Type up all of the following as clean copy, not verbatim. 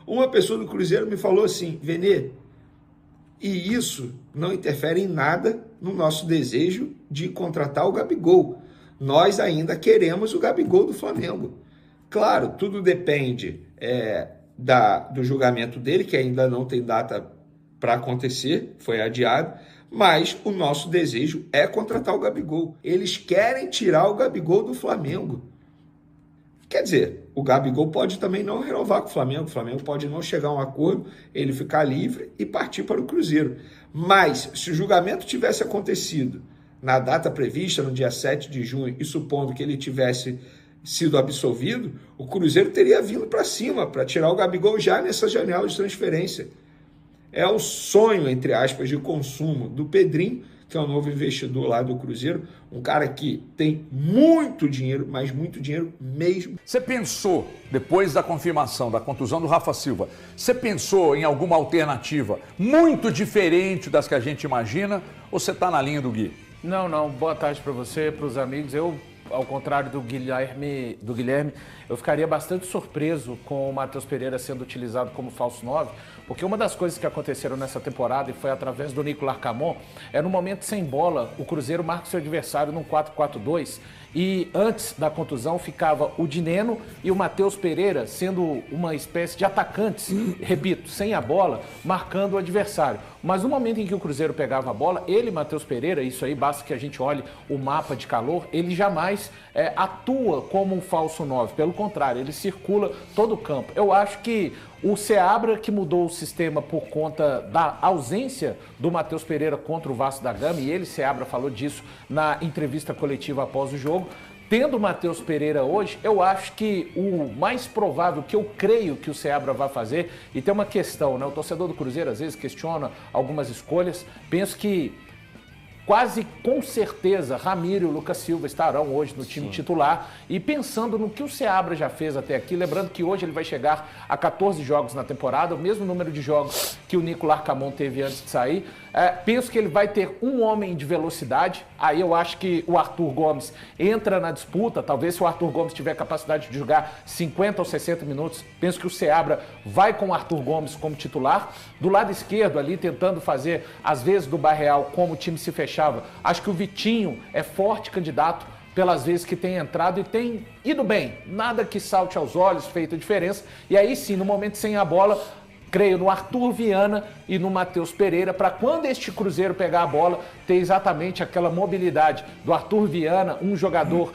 Uma pessoa do Cruzeiro me falou assim, Vene, e isso não interfere em nada no nosso desejo de contratar o Gabigol. Nós ainda queremos o Gabigol do Flamengo. Claro, tudo depende do julgamento dele, que ainda não tem data para acontecer, foi adiado, mas o nosso desejo é contratar o Gabigol. Eles querem tirar o Gabigol do Flamengo. Quer dizer, o Gabigol pode também não renovar com o Flamengo pode não chegar a um acordo, ele ficar livre e partir para o Cruzeiro. Mas, se o julgamento tivesse acontecido na data prevista, no dia 7 de junho, e supondo que ele tivesse sido absolvido, o Cruzeiro teria vindo para cima, para tirar o Gabigol já nessa janela de transferência. É o sonho, entre aspas, de consumo do Pedrinho, que é o novo investidor lá do Cruzeiro, um cara que tem muito dinheiro, mas muito dinheiro mesmo. Você pensou, depois da confirmação da contusão do Rafa Silva, você pensou em alguma alternativa muito diferente das que a gente imagina, ou você está na linha do Gui? Não. Boa tarde para você, para os amigos. Eu, ao contrário do Guilherme, eu ficaria bastante surpreso com o Matheus Pereira sendo utilizado como falso 9, porque uma das coisas que aconteceram nessa temporada, e foi através do Nico Larcamon, é no momento sem bola, o Cruzeiro marca seu adversário num 4-4-2, e antes da contusão ficava o Dineno e o Matheus Pereira sendo uma espécie de atacantes, repito, sem a bola, marcando o adversário. Mas no momento em que o Cruzeiro pegava a bola, ele, Matheus Pereira, isso aí basta que a gente olhe o mapa de calor, ele jamais atua como um falso 9, pelo contrário, ele circula todo o campo. Eu acho que o Seabra, que mudou o sistema por conta da ausência do Matheus Pereira contra o Vasco da Gama, e ele, Seabra, falou disso na entrevista coletiva após o jogo. Tendo o Matheus Pereira hoje, eu acho que o mais provável, que eu creio que o Seabra vai fazer, e tem uma questão, né? O torcedor do Cruzeiro às vezes questiona algumas escolhas, penso que quase com certeza Ramiro e o Lucas Silva estarão hoje no time titular, e pensando no que o Seabra já fez até aqui, lembrando que hoje ele vai chegar a 14 jogos na temporada, o mesmo número de jogos que o Nico Larcamon teve antes de sair. Penso que ele vai ter um homem de velocidade, aí eu acho que o Arthur Gomes entra na disputa, talvez se o Arthur Gomes tiver capacidade de jogar 50 ou 60 minutos, penso que o Seabra vai com o Arthur Gomes como titular. Do lado esquerdo ali, tentando fazer, às vezes, do Barreal como o time se fechava, acho que o Vitinho é forte candidato pelas vezes que tem entrado e tem ido bem, nada que salte aos olhos, feito a diferença, e aí sim, no momento sem a bola, creio no Arthur Viana e no Matheus Pereira, para quando este Cruzeiro pegar a bola, ter exatamente aquela mobilidade do Arthur Viana, um jogador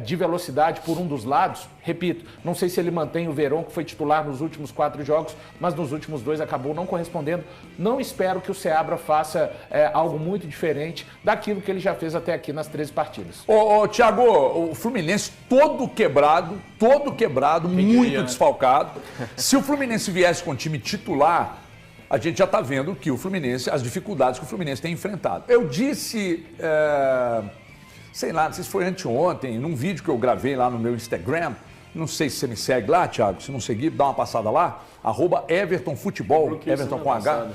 de velocidade por um dos lados. Repito, não sei se ele mantém o Veron, que foi titular nos últimos 4 jogos, mas nos últimos 2 acabou não correspondendo. Não espero que o Seabra faça algo muito diferente daquilo que ele já fez até aqui nas 13 partidas. Thiago, o Fluminense todo quebrado, muito desfalcado. Se o Fluminense viesse com o time titular, a gente já está vendo que o Fluminense, as dificuldades que o Fluminense tem enfrentado. Eu disse, sei lá, não sei se foi anteontem, num vídeo que eu gravei lá no meu Instagram, não sei se você me segue lá, Thiago, se não seguir, dá uma passada lá, @EvertonFutebol, Everton com H.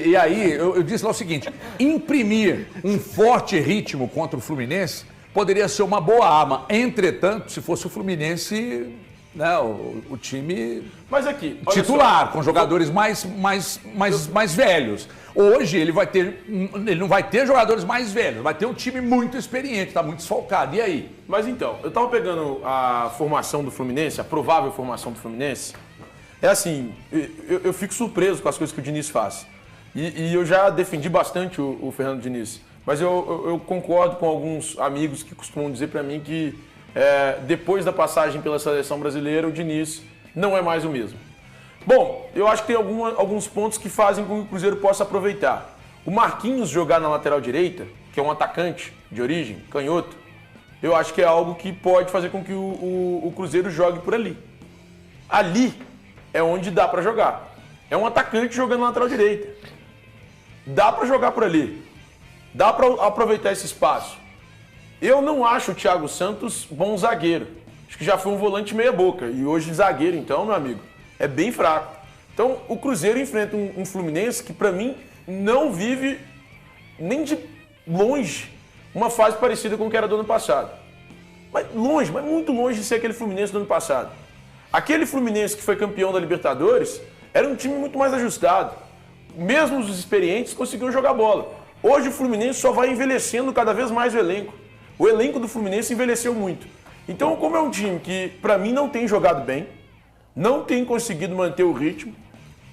E aí eu disse lá o seguinte, imprimir um forte ritmo contra o Fluminense poderia ser uma boa arma. Entretanto, se fosse o Fluminense, né, o time titular, com jogadores mais velhos. Hoje ele não vai ter jogadores mais velhos, vai ter um time muito experiente, está muito desfalcado. E aí? Mas então, eu estava pegando a formação do Fluminense, a provável formação do Fluminense. É assim, eu fico surpreso com as coisas que o Diniz faz. E eu já defendi bastante o Fernando Diniz. Mas eu concordo com alguns amigos que costumam dizer para mim que depois da passagem pela seleção brasileira, o Diniz não é mais o mesmo. Bom, eu acho que tem alguns pontos que fazem com que o Cruzeiro possa aproveitar. O Marquinhos jogar na lateral direita, que é um atacante de origem, canhoto, eu acho que é algo que pode fazer com que o Cruzeiro jogue por ali. Ali é onde dá para jogar. É um atacante jogando na lateral direita. Dá para jogar por ali. Dá para aproveitar esse espaço. Eu não acho o Thiago Santos bom zagueiro. Acho que já foi um volante meia boca. E hoje zagueiro, então, meu amigo, é bem fraco. Então, o Cruzeiro enfrenta um Fluminense que, para mim, não vive nem de longe uma fase parecida com o que era do ano passado. Mas longe, mas muito longe de ser aquele Fluminense do ano passado. Aquele Fluminense que foi campeão da Libertadores era um time muito mais ajustado. Mesmo os experientes conseguiam jogar bola. Hoje o Fluminense só vai envelhecendo cada vez mais o elenco. O elenco do Fluminense envelheceu muito. Então, como é um time que, para mim, não tem jogado bem, não tem conseguido manter o ritmo,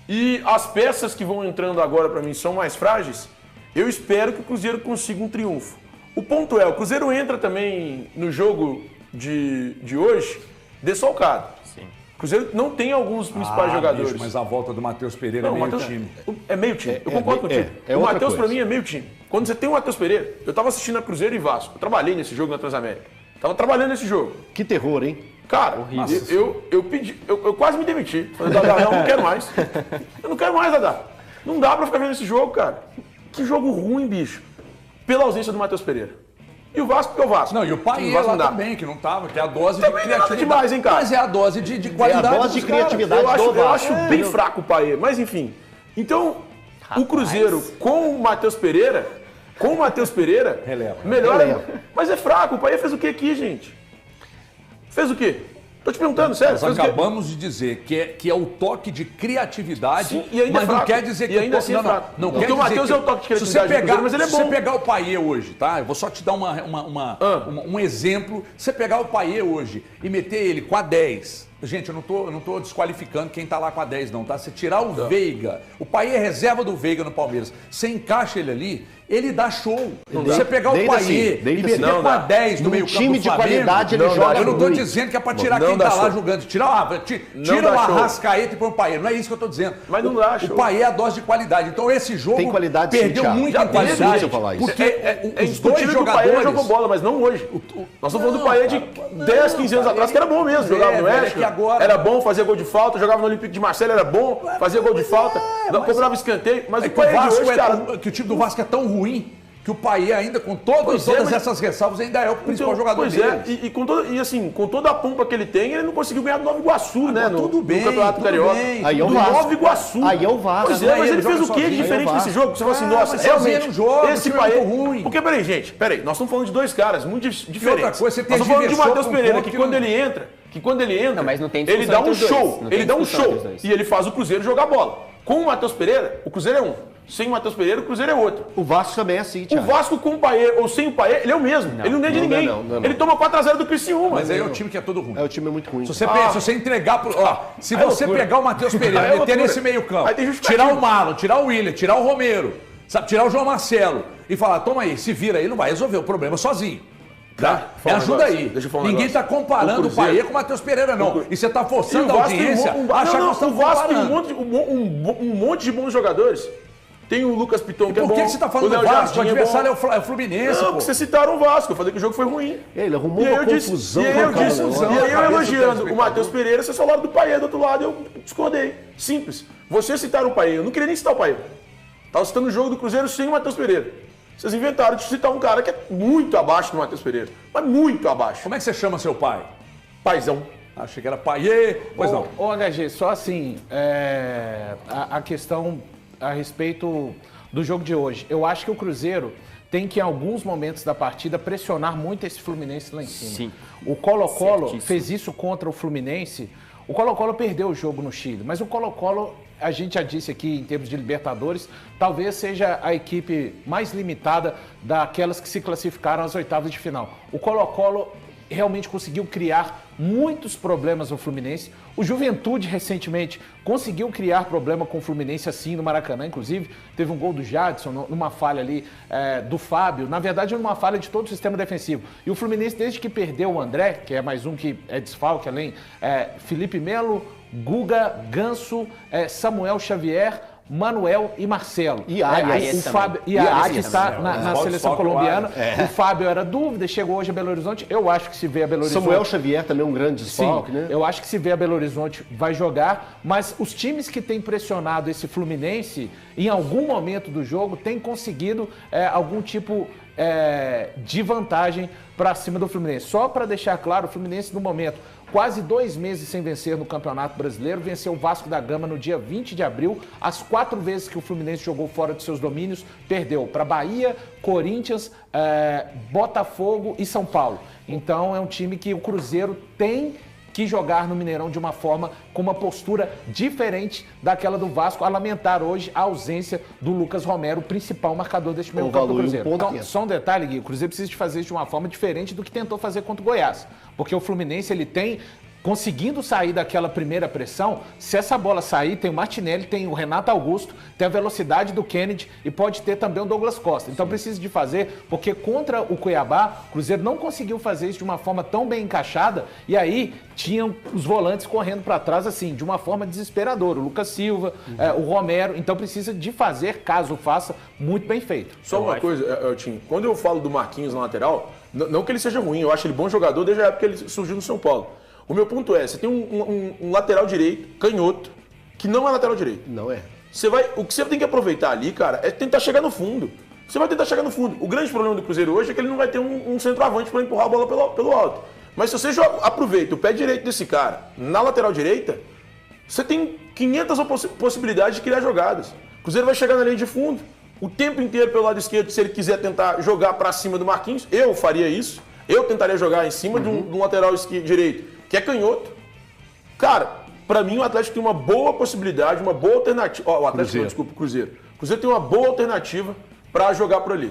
e as peças que vão entrando agora, para mim, são mais frágeis, eu espero que o Cruzeiro consiga um triunfo. O ponto é, o Cruzeiro entra também no jogo de hoje desfalcado. Sim. O Cruzeiro não tem alguns principais jogadores. Bicho, mas a volta do Matheus Pereira é meio time. É meio time, eu concordo contigo. O Matheus, para mim, é meio time. Quando você tem o Matheus Pereira, eu estava assistindo a Cruzeiro e Vasco, eu trabalhei nesse jogo na Transamérica. Tava trabalhando nesse jogo. Que terror, hein? Cara, eu quase me demiti. Falei, Dadá, não quero mais. Eu não quero mais, Dadá. Não dá pra ficar vendo esse jogo, cara. Que jogo ruim, bicho. Pela ausência do Matheus Pereira. E o Vasco, porque é o Vasco. Não, e o Paê lá também, que não tava, que é a dose também de criatividade. Demais, hein, cara? Mas é a dose de qualidade. É a dose de criatividade do Vasco. Eu acho bem fraco o Paê, mas enfim. Então, o Cruzeiro com o Matheus Pereira, melhor. Mas é fraco. O Paê fez o que aqui, gente? Fez o quê? Tô te perguntando, sério. Nós acabamos de dizer que é o toque de criatividade, sim, e ainda mas não quer dizer que ainda assim é fraco. Não porque quer o Matheus é o toque de criatividade do Cruzeiro, mas ele é bom. Se você pegar o Paê hoje, tá? Eu vou só te dar um exemplo. Se você pegar o Paê hoje e meter ele com a 10, gente, eu não tô desqualificando quem tá lá com a 10 não, tá? Você tirar o Veiga, o Paê é reserva do Veiga no Palmeiras, você encaixa ele ali, ele dá show. Você pegar o Paê e meter com a 10 no meio campo time de qualidade ele joga. Eu não tô dizendo que é pra tirar quem tá lá jogando. Tira o Arrascaeta e põe o Paê. Não é isso que eu tô dizendo. Mas não dá show. O Paê é a dose de qualidade. Então esse jogo tem qualidade, perdeu muito em qualidade. Porque os dois jogadores... O Paê jogou bola, mas não hoje. Nós estamos falando do Paê de 10, 15 anos atrás, que era bom mesmo. Jogava no Oeste, era bom, fazia gol de falta. Jogava no Olympique de Marseille, era bom, fazia gol de falta. Cobrava escanteio. Mas o Paê de hoje, cara... Que o time do Vasco é tão ruim que o Paê ainda, com todas essas ressalvas, ainda é o principal jogador dele. Com toda a pompa que ele tem, ele não conseguiu ganhar do Nova Iguaçu, né? No Campeonato Carioca. Aí é o Vasco. Nova Iguaçu. Aí é o Vasco. Pois é, mas ele fez o que de diferente nesse jogo? Você fala assim, nossa, realmente, esse Paê... ruim. Porque, peraí, nós estamos falando de dois caras muito diferentes. Outra coisa, você tem nós estamos falando de Matheus Pereira, que quando ele entra, não, mas não tem ele dá um show. Ele dá um show. E ele faz o Cruzeiro jogar bola. Com o Matheus Pereira, o Cruzeiro é um. Sem o Matheus Pereira, o Cruzeiro é outro. O Vasco também é assim, Thiago. O Vasco com o Paê ou sem o Paê, ele é o mesmo. Ele não é de ninguém. Ele toma 4-0 do Criciúma. Mas aí é o time que é todo ruim. É o time muito ruim. Se você entregar pro... se você pegar o Matheus Pereira, meter nesse meio campo, tirar o Marlon, tirar o Willian, tirar o Romero, sabe, tirar o João Marcelo e falar, toma aí, se vira aí, não vai resolver o problema sozinho. Tá? Me ajuda aí. Ninguém está comparando o Paê com o Matheus Pereira, não. E você está forçando a audiência a achar que nós estamos comparando. Um monte de bons jogadores. Tem o Lucas Piton, que é bom. Por que você está falando do Vasco? O adversário é o Fluminense. Não, porque vocês citaram o Vasco. Eu falei que o jogo foi ruim. Ele arrumou uma confusão. E aí eu elogiando o Matheus Pereira, vocês falaram do Paê do outro lado, eu discordei. Simples. Vocês citaram o Paê. Eu não queria nem citar o Paê. Estava citando o jogo do Cruzeiro sem o Matheus Pereira. Vocês inventaram de citar um cara que é muito abaixo do Matheus Pereira. Mas muito abaixo. Como é que você chama seu pai? Paizão. Achei que era Paê. Pois não. Ô, HG, só assim, a questão a respeito do jogo de hoje. Eu acho que o Cruzeiro tem que, em alguns momentos da partida, pressionar muito esse Fluminense lá em cima. Sim. O Colo-Colo fez isso contra o Fluminense. O Colo-Colo perdeu o jogo no Chile, mas o Colo-Colo, a gente já disse aqui em termos de Libertadores, talvez seja a equipe mais limitada daquelas que se classificaram às oitavas de final. O Colo-Colo realmente conseguiu criar muitos problemas no Fluminense. O Juventude, recentemente, conseguiu criar problema com o Fluminense assim no Maracanã. Inclusive, teve um gol do Jadson, numa falha ali do Fábio. Na verdade, numa falha de todo o sistema defensivo. E o Fluminense, desde que perdeu o André, que é mais um que é desfalque, além Felipe Melo, Guga, Ganso, Samuel Xavier, Manuel e Marcelo. E Arias. O Fábio, e Arias, que está na seleção colombiana. O Fábio era dúvida, chegou hoje a Belo Horizonte. Eu acho que se vê a Belo Horizonte... Samuel Xavier também é um grande desfalque, né? Eu acho que se vê a Belo Horizonte vai jogar, mas os times que têm pressionado esse Fluminense, em algum momento do jogo, têm conseguido algum tipo de vantagem para cima do Fluminense. Só para deixar claro, o Fluminense, no momento, quase 2 meses sem vencer no Campeonato Brasileiro, venceu o Vasco da Gama no dia 20 de abril. As 4 vezes que o Fluminense jogou fora de seus domínios, perdeu para Bahia, Corinthians, Botafogo e São Paulo. Então é um time que o Cruzeiro tem quis jogar no Mineirão de uma forma, com uma postura diferente daquela do Vasco, a lamentar hoje a ausência do Lucas Romero, o principal marcador deste meio campo do Cruzeiro. Então, só um detalhe, Gui, o Cruzeiro precisa de fazer isso de uma forma diferente do que tentou fazer contra o Goiás, porque o Fluminense, ele tem... Conseguindo sair daquela primeira pressão, se essa bola sair, tem o Martinelli, tem o Renato Augusto, tem a velocidade do Kennedy e pode ter também o Douglas Costa. Então precisa de fazer, porque contra o Cuiabá, o Cruzeiro não conseguiu fazer isso de uma forma tão bem encaixada, e aí tinham os volantes correndo para trás, assim, de uma forma desesperadora. O Lucas Silva, o Romero, então precisa de fazer, caso faça, muito bem feito. Só uma coisa, Eltinho, quando eu falo do Marquinhos na lateral, não que ele seja ruim, eu acho ele bom jogador desde a época que ele surgiu no São Paulo. O meu ponto é, você tem um lateral direito, canhoto, que não é lateral direito. Não é. O que você tem que aproveitar ali, cara, é tentar chegar no fundo. Você vai tentar chegar no fundo. O grande problema do Cruzeiro hoje é que ele não vai ter um centroavante para empurrar a bola pelo alto. Mas se você aproveita o pé direito desse cara na lateral direita, você tem 500 possibilidades de criar jogadas. O Cruzeiro vai chegar na linha de fundo o tempo inteiro pelo lado esquerdo, se ele quiser tentar jogar para cima do Marquinhos. Eu faria isso. Eu tentaria jogar em cima de um lateral direito, que é canhoto. Cara, pra mim o Atlético tem uma boa possibilidade, uma boa alternativa. O Atlético, não, desculpa, o Cruzeiro. O Cruzeiro tem uma boa alternativa pra jogar por ali.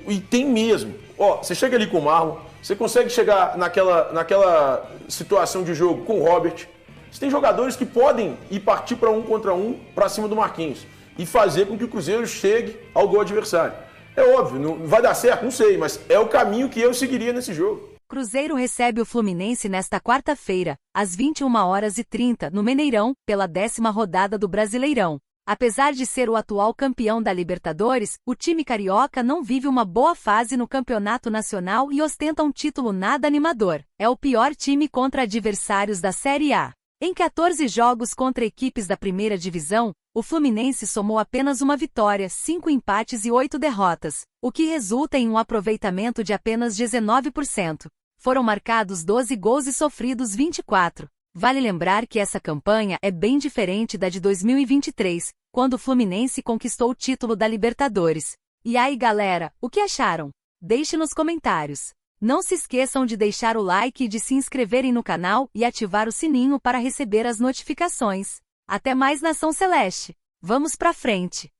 E tem mesmo. Você chega ali com o Marlon, você consegue chegar naquela situação de jogo com o Robert. Você tem jogadores que podem ir partir para 1 contra 1 pra cima do Marquinhos e fazer com que o Cruzeiro chegue ao gol adversário. É óbvio, não vai dar certo, não sei, mas é o caminho que eu seguiria nesse jogo. Cruzeiro recebe o Fluminense nesta quarta-feira, às 21h30, no Mineirão, pela 10ª rodada do Brasileirão. Apesar de ser o atual campeão da Libertadores, o time carioca não vive uma boa fase no campeonato nacional e ostenta um título nada animador. É o pior time contra adversários da Série A. Em 14 jogos contra equipes da primeira divisão, o Fluminense somou apenas uma vitória, 5 empates e 8 derrotas, o que resulta em um aproveitamento de apenas 19%. Foram marcados 12 gols e sofridos 24. Vale lembrar que essa campanha é bem diferente da de 2023, quando o Fluminense conquistou o título da Libertadores. E aí, galera, o que acharam? Deixe nos comentários. Não se esqueçam de deixar o like e de se inscreverem no canal e ativar o sininho para receber as notificações. Até mais, Nação Celeste! Vamos pra frente!